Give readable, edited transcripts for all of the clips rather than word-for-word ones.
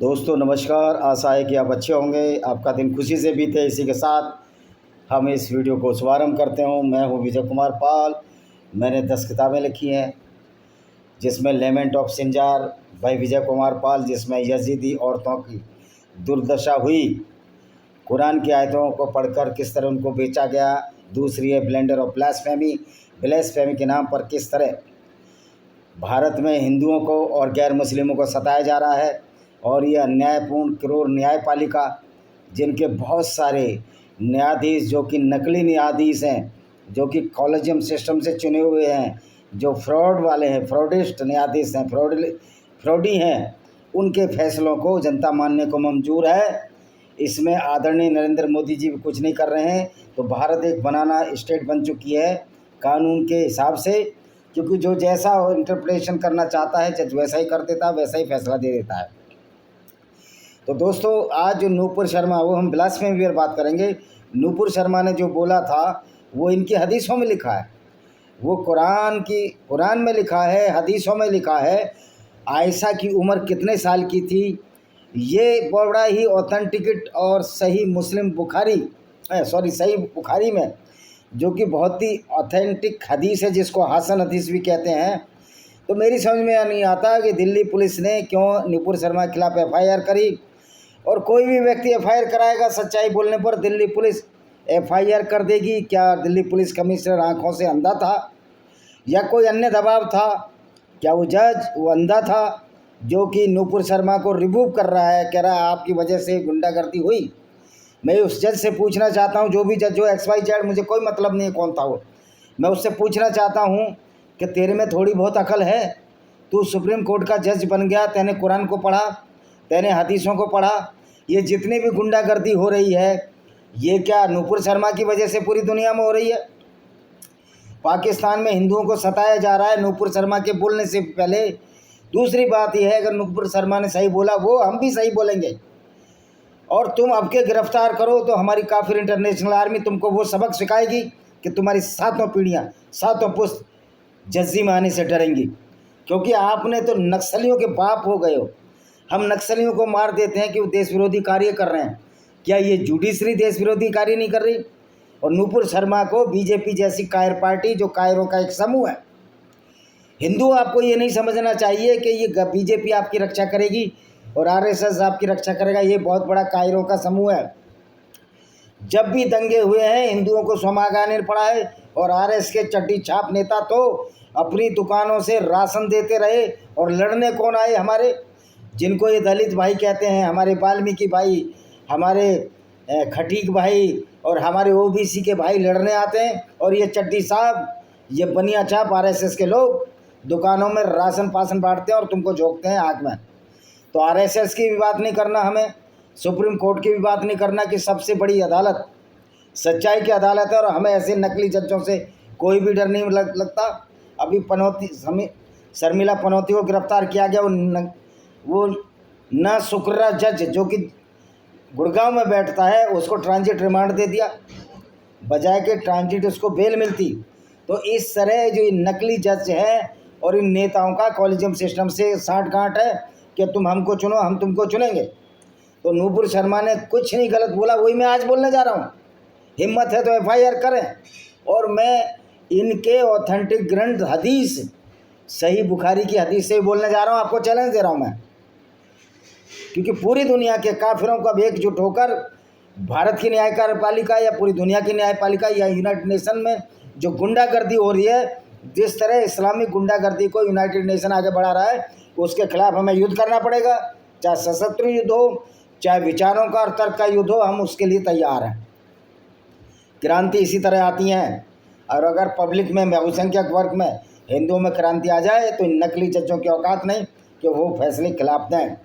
दोस्तों नमस्कार। आशा है कि आप अच्छे होंगे, आपका दिन खुशी से बीते। इसी के साथ हम इस वीडियो को शुभारंभ करते हूँ। मैं हूँ विजय कुमार पाल। मैंने 10 किताबें लिखी हैं, जिसमें लेमेंट of Sinjar bye Vijay Kumar Pal, जिसमें यजीदी औरतों की दुर्दशा हुई, कुरान की आयतों को पढ़कर किस तरह उनको बेचा गया। दूसरी है ब्लेंडर ऑफ ब्लास्फेमी के नाम पर किस तरह भारत में हिंदुओं को और गैर मुस्लिमों को सताया जा रहा है। और ये अन्यायपूर्ण क्रूर न्यायपालिका, जिनके बहुत सारे न्यायाधीश जो कि नकली न्यायाधीश हैं, जो कि कॉलेजियम सिस्टम से चुने हुए हैं, जो फ्रॉड वाले हैं, फ्रॉडिस्ट न्यायाधीश हैं, फ्रॉडी हैं, उनके फैसलों को जनता मानने को मंजूर है। इसमें आदरणीय नरेंद्र मोदी जी भी कुछ नहीं कर रहे हैं। तो भारत एक बनाना स्टेट बन चुकी है कानून के हिसाब से, क्योंकि जो जैसा इंटरप्रिटेशन करना चाहता है जज वैसा ही कर देता है, वैसा ही फैसला दे देता है। तो दोस्तों आज जो नूपुर शर्मा, वो हम ब्लास्फेमी पर बात करेंगे। नूपुर शर्मा ने जो बोला था वो इनकी हदीसों में लिखा है, वो कुरान में लिखा है, हदीसों में लिखा है। आयशा की उम्र कितने साल की थी, ये बड़ा ही ऑथेंटिकेट और सही सही बुखारी में, जो कि बहुत ही ऑथेंटिक हदीस है, जिसको हसन हदीस भी कहते हैं। तो मेरी समझ में नहीं आता कि दिल्ली पुलिस ने क्यों नूपुर शर्मा के खिलाफ FIR करी। और कोई भी व्यक्ति FIR कराएगा सच्चाई बोलने पर, दिल्ली पुलिस FIR कर देगी। क्या दिल्ली पुलिस कमिश्नर आंखों से अंधा था या कोई अन्य दबाव था? क्या वो जज वो अंधा था जो कि नूपुर शर्मा को रिमूव कर रहा है, कह रहा है आपकी वजह से गुंडागर्दी हुई? मैं उस जज से पूछना चाहता हूँ, जो भी जज हो XYZ, मुझे कोई मतलब नहीं है कौन था वो, मैं उससे पूछना चाहता हूँ कि तेरे में थोड़ी बहुत अकल है? तू सुप्रीम कोर्ट का जज बन गया, तैने कुरान को पढ़ा, तैने हदीसों को पढ़ा। ये जितनी भी गुंडागर्दी हो रही है, ये क्या नूपुर शर्मा की वजह से पूरी दुनिया में हो रही है? पाकिस्तान में हिंदुओं को सताया जा रहा है नूपुर शर्मा के बोलने से पहले। दूसरी बात यह है, अगर नूपुर शर्मा ने सही बोला, वो हम भी सही बोलेंगे। और तुम अब के गिरफ्तार करो तो हमारी काफिर इंटरनेशनल आर्मी तुमको वो सबक सिखाएगी कि तुम्हारी 7 पीढ़ियाँ, 7 पुश्त जज्जी में आने से डरेंगी, क्योंकि आपने तो नक्सलियों के बाप हो गए हो। हम नक्सलियों को मार देते हैं कि वो देश विरोधी कार्य कर रहे हैं, क्या ये जुडिशरी देश विरोधी कार्य नहीं कर रही? और नूपुर शर्मा को बीजेपी जैसी कायर पार्टी, जो कायरों का एक समूह है, हिंदू, आपको ये नहीं समझना चाहिए कि ये बीजेपी आपकी रक्षा करेगी और RSS आपकी रक्षा करेगा। ये बहुत बड़ा कायरों का समूह है। जब भी दंगे हुए हैं, हिंदुओं को समागाने पड़ा है, और RS के चड्डी छाप नेता तो अपनी दुकानों से राशन देते रहे। और लड़ने कौन आए? हमारे, जिनको ये दलित भाई कहते हैं, हमारे वाल्मीकि भाई, हमारे खटीक भाई और हमारे OBC के भाई लड़ने आते हैं। और ये चड्डी साहब, ये बनिया छाप RSS के लोग दुकानों में राशन पासन बांटते हैं और तुमको झोंकते हैं आग में। तो RSS की भी बात नहीं करना हमें, सुप्रीम कोर्ट की भी बात नहीं करना, कि सबसे बड़ी अदालत सच्चाई की अदालत है, और हमें ऐसे नकली जजों से कोई भी डर नहीं लगता। अभी शर्मिला पनौती को गिरफ्तार किया गया। वो न शुक्रा जज, जो कि गुड़गांव में बैठता है, उसको ट्रांजिट रिमांड दे दिया, बजाय के ट्रांजिट उसको बेल मिलती। तो इस तरह जो नकली जज हैं और इन नेताओं का कॉलेजियम सिस्टम से साठगांठ है कि तुम हमको चुनो, हम तुमको चुनेंगे। तो नूपुर शर्मा ने कुछ नहीं गलत बोला, वही मैं आज बोलने जा रहा हूँ। हिम्मत है तो FIR करें। और मैं इनके ऑथेंटिक ग्रंथ हदीस, सही बुखारी की हदीस से ही बोलने जा रहा हूँ। आपको चैलेंज दे रहा हूँ मैं, क्योंकि पूरी दुनिया के काफिरों को अब एकजुट होकर भारत की न्यायपालिका या पूरी दुनिया की न्यायपालिका या यूनाइटेड नेशन में जो गुंडागर्दी हो रही है, जिस तरह इस्लामिक गुंडागर्दी को यूनाइटेड नेशन आगे बढ़ा रहा है, उसके खिलाफ हमें युद्ध करना पड़ेगा। चाहे सशस्त्र युद्ध हो, चाहे विचारों का और तर्क का युद्ध हो, हम उसके लिए तैयार हैं। क्रांति इसी तरह आती हैं। और अगर पब्लिक में, बहुसंख्यक वर्ग में, हिंदुओं में क्रांति आ जाए तो इन नकली जजों की औकात नहीं कि वो फैसले खिलाफ दें।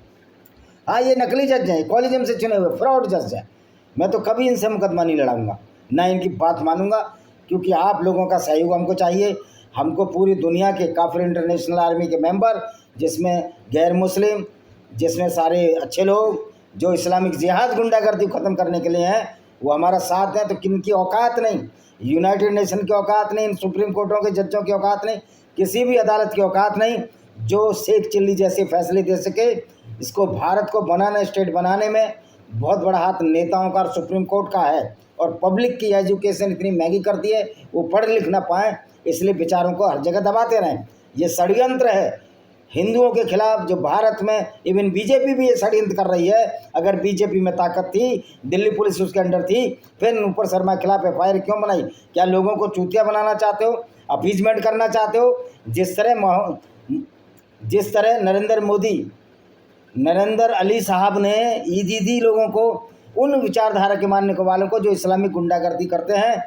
हाँ, ये नकली जज हैं, कॉलेजियम से चुने हुए फ्रॉड जज हैं। मैं तो कभी इनसे मुकदमा नहीं लड़ाऊंगा, ना इनकी बात मानूंगा, क्योंकि आप लोगों का सहयोग हमको चाहिए। हमको पूरी दुनिया के काफिर इंटरनेशनल आर्मी के मेंबर, जिसमें गैर मुस्लिम, जिसमें सारे अच्छे लोग जो इस्लामिक जिहाद गुंडागर्दी ख़त्म करने के लिए हैं, वो हमारा साथ हैं। तो किनकी औकात नहीं, यूनाइटेड नेशन की औकात नहीं, सुप्रीम कोर्टों के जजों की औकात नहीं, किसी भी अदालत की औकात नहीं जो शेख चिल्ली जैसे फैसले दे सके इसको भारत को बनाना, स्टेट बनाने में बहुत बड़ा हाथ नेताओं का और सुप्रीम कोर्ट का है। और पब्लिक की एजुकेशन इतनी महंगी कर दी है, वो पढ़ लिख ना पाएँ, इसलिए बेचारों को हर जगह दबाते रहें। ये षड्यंत्र है हिंदुओं के खिलाफ, जो भारत में इवन बीजेपी भी ये षड्यंत्र कर रही है। अगर बीजेपी में ताकत थी, दिल्ली पुलिस उसके अंडर थी, फिर नुपुर शर्मा के खिलाफ एफआईआर क्यों बनाई? क्या लोगों को चूतिया बनाना चाहते हो, अपीजमेंट करना चाहते हो? जिस तरह नरेंद्र अली साहब ने ईदी दी लोगों को, उन विचारधारा के मानने को वालों को जो इस्लामिक गुंडागर्दी करते हैं,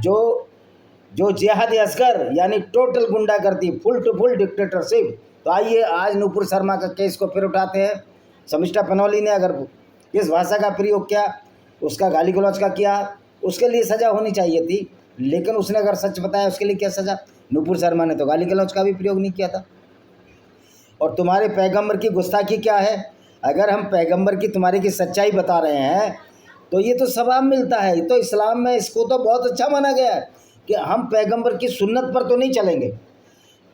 जो जिहाद असगर यानी टोटल गुंडागर्दी, फुल टू फुल डिक्टेटरशिप। तो आइए आज नुपुर शर्मा का केस को फिर उठाते हैं। शमिष्ठा पनौली ने अगर किस भाषा का प्रयोग किया, उसका गाली गलौज का किया, उसके लिए सज़ा होनी चाहिए थी, लेकिन उसने अगर सच बताया उसके लिए क्या सज़ा? नुपुर शर्मा ने तो गाली गलौज का भी प्रयोग नहीं किया था। और तुम्हारे पैगंबर की गुस्ताखी क्या है? अगर हम पैगंबर की तुम्हारी की सच्चाई बता रहे हैं तो ये तो सवाब मिलता है। तो इस्लाम में इसको तो बहुत अच्छा माना गया है कि हम पैगंबर की सुन्नत पर तो नहीं चलेंगे।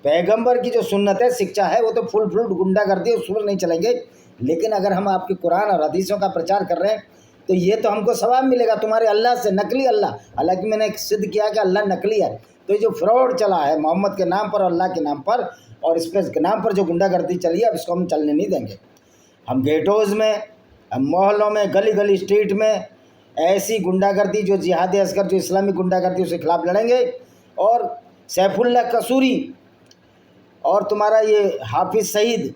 पैगंबर की जो सुन्नत है, शिक्षा है, वो तो फुल गुंडागर्दी उस पर नहीं चलेंगे। लेकिन अगर हम आपके कुरान और हदीसों का प्रचार कर रहे हैं तो ये तो हमको सवाब मिलेगा तुम्हारे अल्लाह से, नकली अल्लाह। हालांकि मैंने सिद्ध किया कि अल्लाह नकली है। तो ये जो फ्रॉड चला है मोहम्मद के नाम पर, अल्लाह के नाम पर, और इस पर के नाम पर जो गुंडागर्दी चली है, अब इसको हम चलने नहीं देंगे। हम गेटोज़ में, हम मोहल्लों में, गली गली स्ट्रीट में ऐसी गुंडागर्दी जो जिहाद असगर, जो इस्लामिक गुंडागर्दी, उसके खिलाफ लड़ेंगे। और सैफुल्लाह कसूरी और तुम्हारा ये हाफिज़ सईद,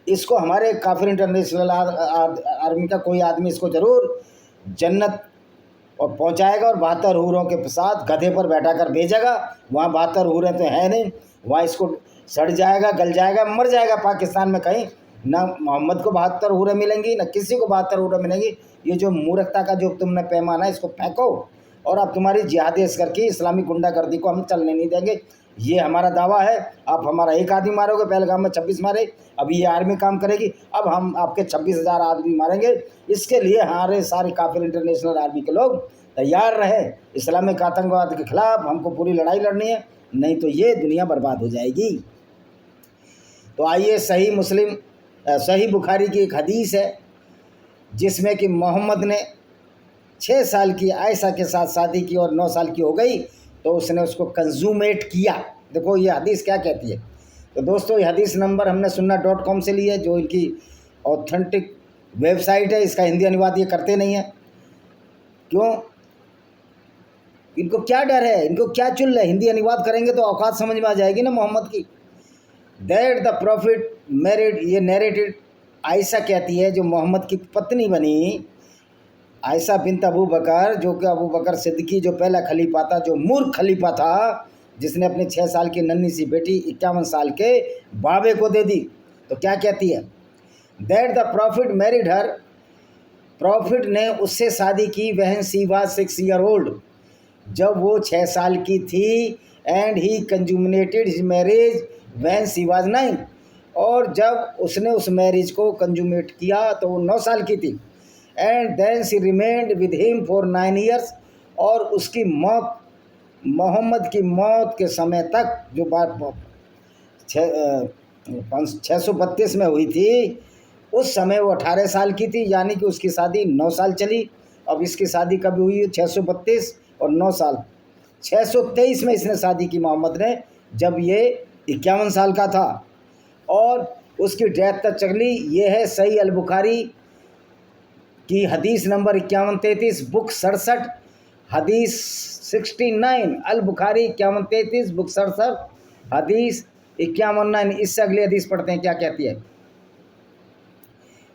इसको हमारे काफिर इंटरनेशनल आर्मी का कोई आदमी इसको ज़रूर जन्नत और पहुंचाएगा और 72 हूरों के साथ गधे पर बैठा कर भेजेगा। वहाँ 72 हूरें तो हैं नहीं, वहाँ इसको सड़ जाएगा, गल जाएगा, मर जाएगा पाकिस्तान में कहीं। ना मोहम्मद को 72 हूरें मिलेंगी, ना किसी को 72 हूरें मिलेंगी। ये जो मूर्खता का जो तुमने पैमाना है, इसको फेंको। और अब तुम्हारी जिहादी असगर की इस्लामिक गुंडागर्दी को हम चलने नहीं देंगे। ये हमारा दावा है। आप हमारा एक आदमी मारोगे, पहलगाम में 26 मारे, अभी ये आर्मी काम करेगी, अब हम आपके 26,000 आदमी मारेंगे। इसके लिए हमारे सारे काफिर इंटरनेशनल आर्मी के लोग तैयार रहे। इस्लामिक आतंकवाद के खिलाफ हमको पूरी लड़ाई लड़नी है, नहीं तो ये दुनिया बर्बाद हो जाएगी। तो आइए, सही बुखारी की एक हदीस है जिसमें कि मोहम्मद ने 6 साल की आयशा के साथ शादी की और 9 साल की हो गई तो उसने उसको कंज्यूमेट किया। देखो ये हदीस क्या कहती है। तो दोस्तों, ये हदीस नंबर हमने sunnah.com से ली है, जो इनकी ऑथेंटिक वेबसाइट है। इसका हिंदी अनुवाद ये करते नहीं है। क्यों? इनको क्या डर है, इनको क्या चुल है? हिंदी अनुवाद करेंगे तो औकात समझ में आ जाएगी ना मोहम्मद की। दैट द प्रॉफिट मैरिड, ये नैरेटेड आयशा कहती है, जो मोहम्मद की पत्नी बनी, आयशा बिन्त अबू बकर, जो कि अबू बकर सिद्दीकी जो पहला खलीफा था, जो मूर्ख खलीफा था, जिसने अपने 6 साल की नन्ही सी बेटी 51 साल के बाबे को दे दी। तो क्या कहती है? That the profit married her, profit ने उससे शादी की वहन सी वाज 6 ईयर ओल्ड, जब वो 6 साल की थी। And he consummated his marriage वहन सी वाज 9, और जब उसने उस मैरिज को कंज्यूमेट किया तो वो 9 साल की थी। And then she remained with him for 9 years, और उसकी मौत, मोहम्मद की मौत के समय तक, जो बात 632 में हुई थी, उस समय वो 18 साल की थी, यानी कि उसकी शादी 9 साल चली। अब इसकी शादी कब हुई? 632 और 9 साल, 623 में इसने शादी की मोहम्मद ने, जब ये 51 साल का था। और उसकी डेथ तक चली। ये है सही अल बुखारी की हदीस नंबर 5133, बुक 67, हदीस 69। अल बुखारी 5133, बुक 67, हदीस 51-9। इससे अगली हदीस पढ़ते हैं, क्या कहती है?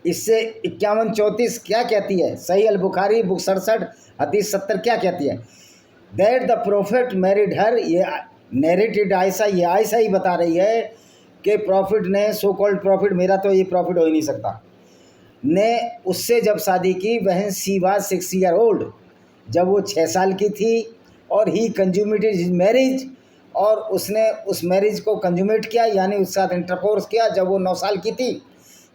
इससे 51-34 क्या कहती है? सही अल बुखारी बुक 67 हदीस 70 क्या कहती है? दैट द प्रॉफिट मैरिड हर, ये नैरेटेड आयशा, ये आयशा ही बता रही है कि प्रॉफिट ने, सो कॉल्ड प्रॉफिट, मेरा तो ये प्रॉफिट हो ही नहीं सकता, ने उससे जब शादी की, वह सी वाज 6 ईयर ओल्ड, जब वो 6 साल की थी। और ही कंज्यूमेटेड हिज मैरिज, और उसने उस मैरिज को कंज्यूमेट किया, यानी उसके साथ इंटरकोर्स किया, जब वो 9 साल की थी।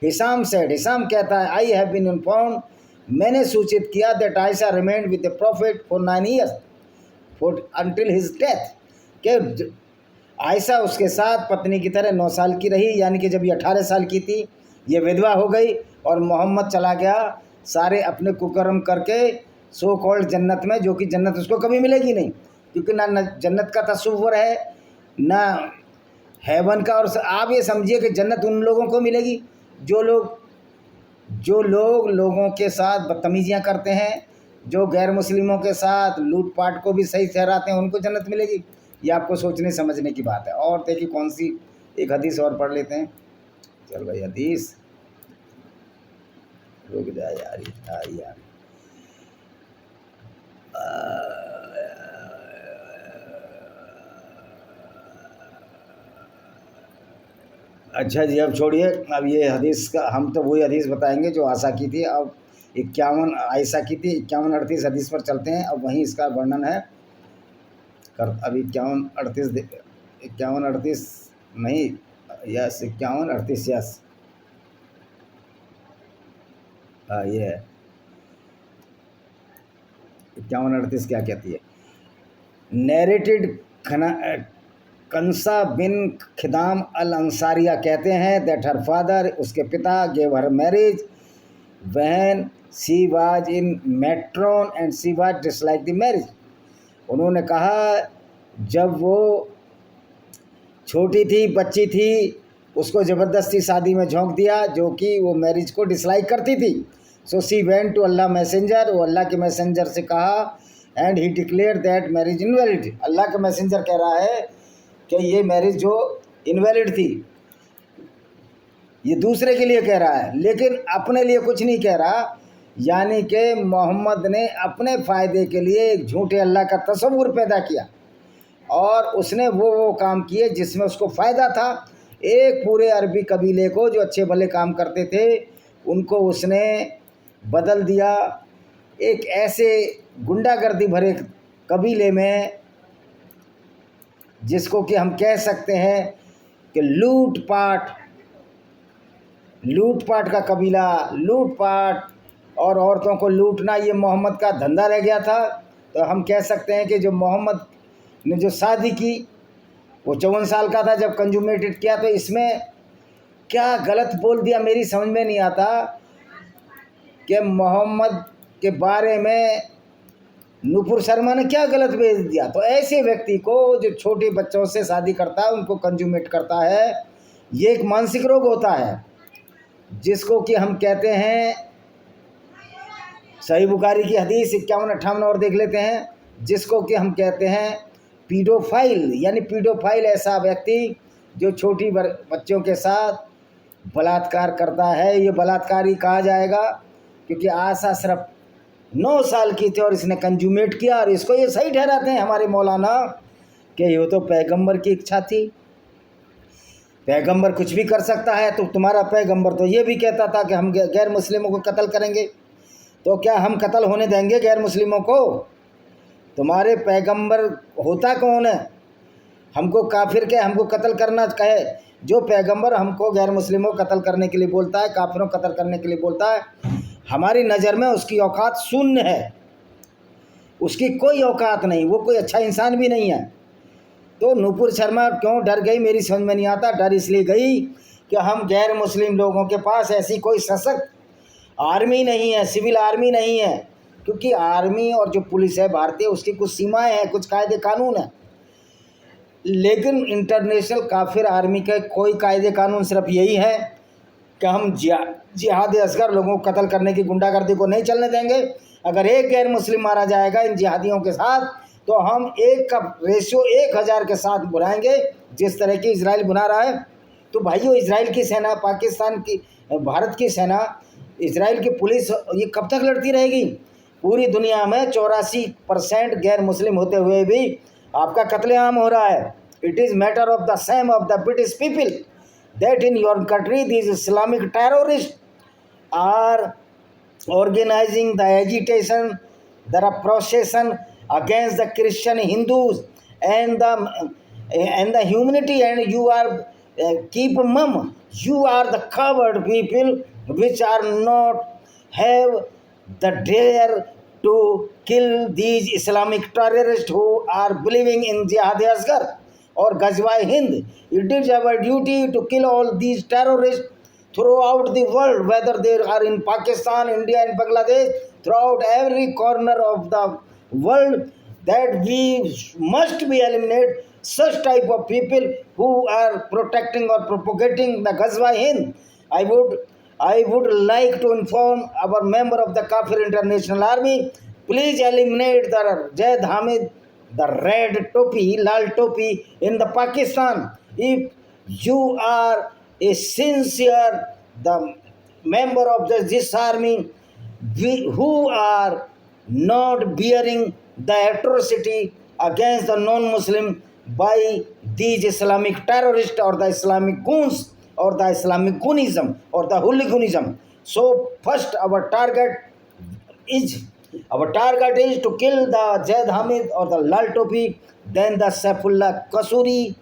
हिसाम सेड, हिसाम कहता है, आई हैव बीन इन्फॉर्म्ड, मैंने सूचित किया, that Ayesha remained with the profit for 9 years for until his death, कि आयशा उसके साथ पत्नी की तरह 9 साल की रही, यानी कि जब ये 18 साल की थी, ये विधवा हो गई और मोहम्मद चला गया सारे अपने कुकर्म करके सो कॉल्ड जन्नत में, जो कि जन्नत उसको कभी मिलेगी नहीं, क्योंकि ना जन्नत का तस्वुर है ना हेवन का। और आप ये समझिए कि जन्नत उन लोगों को मिलेगी जो लोग लोगों के साथ बदतमीजियाँ करते हैं, जो गैर मुस्लिमों के साथ लूटपाट को भी सही ठहराते हैं, उनको जन्नत मिलेगी। ये आपको सोचने समझने की बात है। और देखिए कौन सी एक हदीस और पढ़ लेते हैं। चल भाई हदीस, रुक जा यार। अच्छा जी, अब छोड़िए, अब ये हदीस का हम तो वही हदीस बताएंगे जो आशा की थी। अब 51 आयशा की थी, 51-38 हदीस पर चलते हैं। अब वहीं इसका वर्णन है कर। अब 51-38 नहीं, यस 51-38, यस हाँ ये है 51-38 क्या कहती है। नैरेटेड कंसा बिन खिदाम अल अंसारिया कहते हैं दैट हर फादर, उसके पिता, gave her marriage when she was in matron and she was dislike the marriage. उन्होंने कहा जब वो छोटी थी, बच्ची थी, उसको ज़बरदस्ती शादी में झोंक दिया, जो कि वो मैरिज को डिसलाइक करती थी। So she went to Allah messenger, वो अल्लाह के मैसेंजर से कहा and he declare that marriage invalid. अल्लाह का मैसेंजर कह रहा है कि ये मैरिज जो इनवैलिड थी, ये दूसरे के लिए कह रहा है, लेकिन अपने लिए कुछ नहीं कह रहा। यानी कि मोहम्मद ने अपने फ़ायदे के लिए एक झूठे अल्लाह का तस्वुर पैदा किया और उसने वो काम किए जिसमें उसको फ़ायदा था। एक पूरे अरबी कबीले को जो अच्छे भले काम करते थे उनको उसने बदल दिया एक ऐसे गुंडागर्दी भरे कबीले में, जिसको कि हम कह सकते हैं कि लूटपाट का कबीला, लूटपाट और औरतों को लूटना, ये मोहम्मद का धंधा रह गया था। तो हम कह सकते हैं कि जो मोहम्मद ने जो शादी की वो 54 साल का था जब कंजुमेटेड किया। तो इसमें क्या गलत बोल दिया मेरी समझ में नहीं आता कि मोहम्मद के बारे में नूपुर शर्मा ने क्या गलत भेज दिया। तो ऐसे व्यक्ति को जो छोटे बच्चों से शादी करता है, उनको कंजुमेट करता है, ये एक मानसिक रोग होता है जिसको कि हम कहते हैं, सही बुखारी की हदीस 51-58 और देख लेते हैं, जिसको कि हम कहते हैं पीडोफाइल। यानी पीडोफाइल ऐसा व्यक्ति जो छोटी बच्चों के साथ बलात्कार करता है। ये बलात्कारी कहा जाएगा क्योंकि आशा सिर्फ 9 साल की थी और इसने कंजुमेट किया। और इसको ये सही ठहराते हैं हमारे मौलाना कि ये तो पैगंबर की इच्छा थी, पैगंबर कुछ भी कर सकता है। तो तुम्हारा पैगंबर तो ये भी कहता था कि हम गैर मुस्लिमों को कत्ल करेंगे, तो क्या हम कत्ल होने देंगे गैर मुस्लिमों को? तुम्हारे पैगंबर होता कौन है? हमको काफिर के हमको कत्ल करना कहे, जो पैगंबर हमको गैर मुस्लिमों को कत्ल करने के लिए बोलता है, काफिरों को कत्ल करने के लिए बोलता है, हमारी नज़र में उसकी औकात शून्य है, उसकी कोई औकात नहीं, वो कोई अच्छा इंसान भी नहीं है। तो नूपुर शर्मा क्यों डर गई मेरी समझ में नहीं आता। डर इसलिए गई कि हम गैर मुस्लिम लोगों के पास ऐसी कोई सशक्त आर्मी नहीं है, सिविल आर्मी नहीं है, क्योंकि आर्मी और जो पुलिस है भारतीय, उसकी कुछ सीमाएं हैं, कुछ कायदे कानून हैं। लेकिन इंटरनेशनल काफिर आर्मी के कोई कायदे कानून सिर्फ यही है कि हम जिहाद असगर लोगों को कत्ल करने की गुंडागर्दी को नहीं चलने देंगे। अगर एक गैर मुस्लिम मारा जाएगा इन जिहादियों के साथ, तो हम एक का रेशियो 1000 के साथ बुलाएंगे, जिस तरह की इजराइल बुला रहा है। तो भाइयों, इजराइल की सेना, पाकिस्तान की, भारत की सेना, इजराइल की पुलिस, ये कब तक लड़ती रहेगी? पूरी दुनिया में 84% गैर मुस्लिम होते हुए भी आपका कत्लेआम हो रहा है। It is matter of the same of the British people that in your country these Islamic terrorists are organizing the agitation, the procession against the Christian Hindus and the humanity, and you are keep mum. You are the coward people which are not have the dare to kill these Islamic terrorists who are believing in Jihad Asghar or Ghazwa Hind. It is our duty to kill all these terrorists throughout the world, whether they are in Pakistan, India and Bangladesh, throughout every corner of the world, that we must be eliminate such type of people who are protecting or propagating the Ghazwa Hind. I would like to inform our member of the Kafir International Army, please eliminate the Zaid Hamid, the red topi, lal topi in the Pakistan. If you are a sincere the member of this army, who are not bearing the atrocity against the non-Muslim by these Islamic terrorists or the Islamic goons or the Islamic goonism or the hooliganism. So first our target is to kill the Zaid Hamid or the Lal Topi, then the Saifullah Kasuri,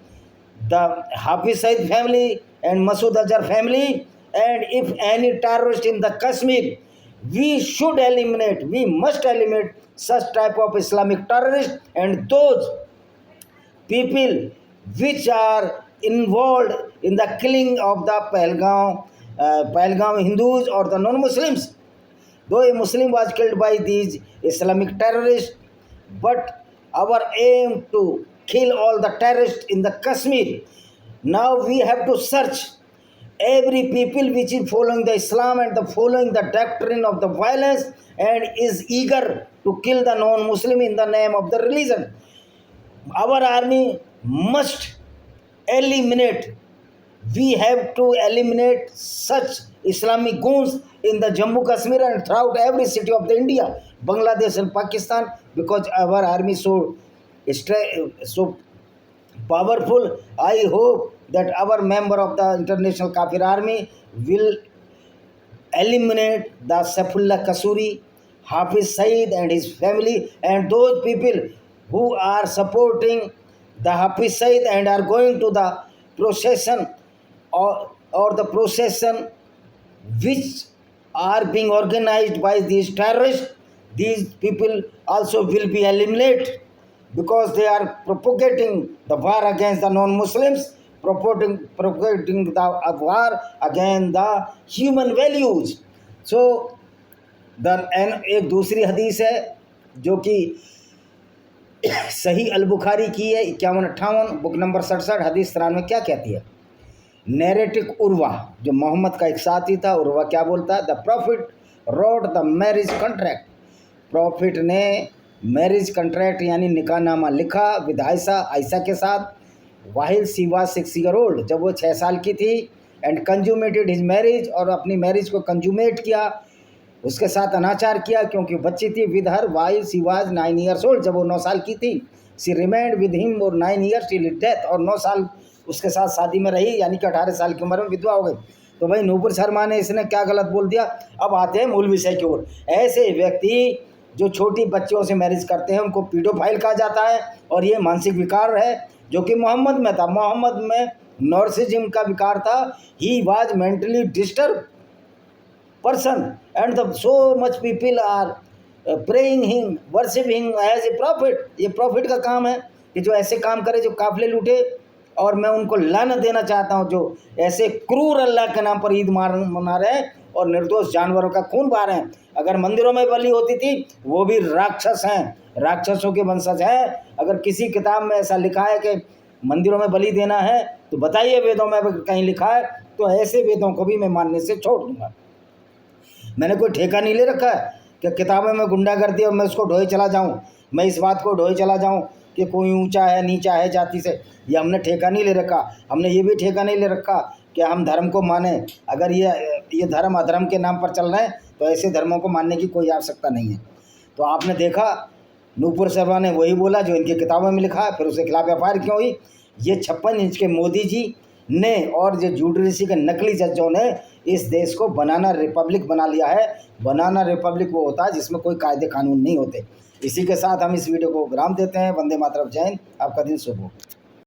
the Hafiz Saeed family and Masood Azhar family, and if any terrorist in the Kashmir, we must eliminate such type of Islamic terrorists and those people which are involved in the killing of the Pahalgam Hindus or the non-Muslims. Though a Muslim was killed by these Islamic terrorists, but our aim to kill all the terrorists in the Kashmir. Now we have to search every people which is following the Islam and the following the doctrine of the violence and is eager to kill the non-Muslim in the name of the religion. Our army must eliminate. We have to eliminate such Islamic goons in the Jammu Kashmir and throughout every city of the India, Bangladesh and Pakistan, because our army is so powerful. I hope that our member of the International Kafir Army will eliminate the Saifullah Kasuri, Hafiz Saeed and his family, and those people who are supporting the Hafiz Saeed and are going to the procession or the procession which are being organized by these terrorists. These people also will be eliminated because they are propagating the war against the non-Muslims, propagating the war against the human values. So एक दूसरी हदीस है जो कि सही अल बुखारी की है 51-58 book number 67 हदीस 93 क्या कहती है? नैरेटिक उर्वा जो मोहम्मद का एक साथी था, उर्वा क्या बोलता है? The profit road the marriage contract. Profit ने मैरिज कॉन्ट्रैक्ट यानी निकाहनामा लिखा विद आयशा के साथ वाहिल सी वाज 6 ईयर ओल्ड, जब वो 6 साल की थी, एंड कंज्यूमेटेड हिज मैरिज और अपनी मैरिज को कंज्यूमेट किया, उसके साथ अनाचार किया क्योंकि बच्ची थी with her while she was 9 years old, जब वो 9 साल की थी. सी रिमेंड विद हिम और 9 ईयर्स टिल डेथ, और 9 साल उसके साथ शादी में रही, यानी कि 18 साल की उम्र में विधवा हो गई. तो भाई नूपुर शर्मा ने इसने क्या गलत बोल दिया? अब आते हैं मूल विषय की ओर. ऐसे व्यक्ति जो छोटी बच्चियों से मैरिज करते हैं उनको पीडोफाइल कहा जाता है, और ये मानसिक विकार है जो कि मोहम्मद में था. मोहम्मद में नॉर्सिज्म का विकार था. He was mentally disturb person and so much people are praying him, worshiping as a prophet. ये प्रॉफिट का काम है कि जो ऐसे काम करे, जो काफिले लूटे, और मैं उनको लानत देना चाहता हूँ जो ऐसे क्रूर अल्लाह के नाम पर ईद मना रहे हैं और निर्दोष जानवरों का खून बहा रहे हैं. अगर मंदिरों में बलि होती थी, वो भी राक्षस हैं, राक्षसों के वंशज हैं. अगर किसी किताब में ऐसा लिखा है कि मंदिरों में बलि देना है तो बताइए वेदों में अगर कहीं लिखा है, तो ऐसे वेदों को भी मैं मानने से छोड़ दूंगा. मैंने कोई ठेका नहीं ले रखा है कि किताबों में गुंडागर्दी और मैं उसको ढोए चला जाऊं, मैं इस बात को ढोए चला जाऊं कि कोई ऊंचा है नीचा है जाति से. ये हमने ठेका नहीं ले रखा. हमने ये भी ठेका नहीं ले रखा कि हम धर्म को माने. अगर ये धर्म अधर्म के नाम पर चल रहे हैं तो ऐसे धर्मों को मानने की कोई आवश्यकता नहीं है. तो आपने देखा नूपुर शर्मा ने वही बोला जो इनकी किताबों में लिखा है. फिर उसके खिलाफ एफआईआर क्यों हुई? ये 56 इंच के मोदी जी ने और जो जुडिशरी के नकली जजों ने इस देश को बनाना रिपब्लिक बना लिया है. बनाना रिपब्लिक वो होता है जिसमें कोई कायदे कानून नहीं होते. इसी के साथ हम इस वीडियो को विराम देते हैं. वंदे मातरम. जय हिंद. आपका दिन शुभ हो.